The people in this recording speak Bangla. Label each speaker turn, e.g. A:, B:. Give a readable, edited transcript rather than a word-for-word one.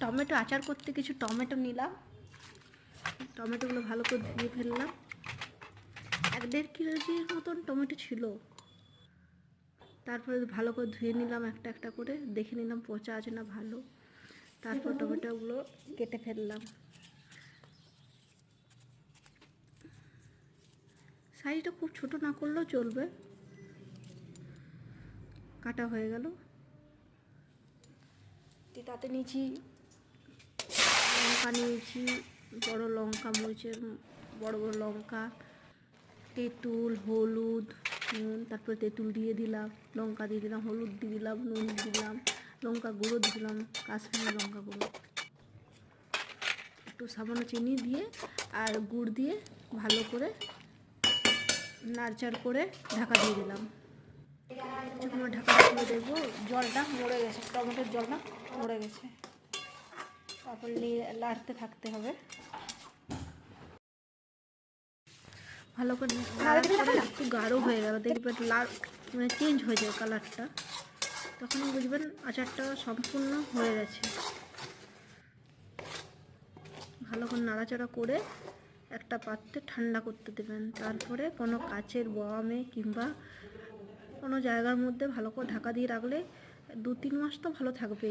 A: টমেটো আচার করতে কিছু টমেটো নিলাম, টমেটোগুলো ভালো করে ধুয়ে ফেললাম। 1-1.5 কেজির মতন টমেটো ছিল। তারপরে ভালো করে ধুয়ে নিলাম, একটা একটা করে দেখে নিলাম পচা আছে না ভালো। তারপর টমেটোগুলো কেটে ফেললাম। সাইজটা খুব ছোট না করলেও চলবে। কাটা হয়ে গেল। তাতে নিয়েছি লঙ্কা, নিয়েছি বড় লঙ্কা, মরিচের বড় বড় লঙ্কা, তেঁতুল, হলুদ, নুন। তারপরে তেঁতুল দিয়ে দিলাম, লঙ্কা দিয়ে দিলাম, হলুদ দিয়ে দিলাম, নুন দিলাম, লঙ্কা গুঁড়ো দিলাম, কাশ্মীরি লঙ্কা গুঁড়ো, একটু সামান্য চিনি দিয়ে আর গুড় দিয়ে ভালো করে নাড়চাড় করে ঢাকা দিয়ে দিলাম। যখন ঢাকাটা খুলে দেখবো জলটা মরে গেছে, টমেটোর জলটা মরে গেছে। তারপর নাড়তে থাকতে হবে ভালো করে। একটু গাঢ় হয়ে গেল, দেখবেন লাল মানে চেঞ্জ হয়ে যায় কালারটা, তখন বুঝবেন আচারটা সম্পূর্ণ হয়ে গেছে। ভালো করে নাড়াচাড়া করে একটা পাত্রে ঠান্ডা করতে দেবেন। তারপরে কোনো কাচের বয়ামে কিংবা কোনো জায়গার মধ্যে ভালো করে ঢাকা দিয়ে রাখলে 2-3 মাস তো ভালো থাকবে।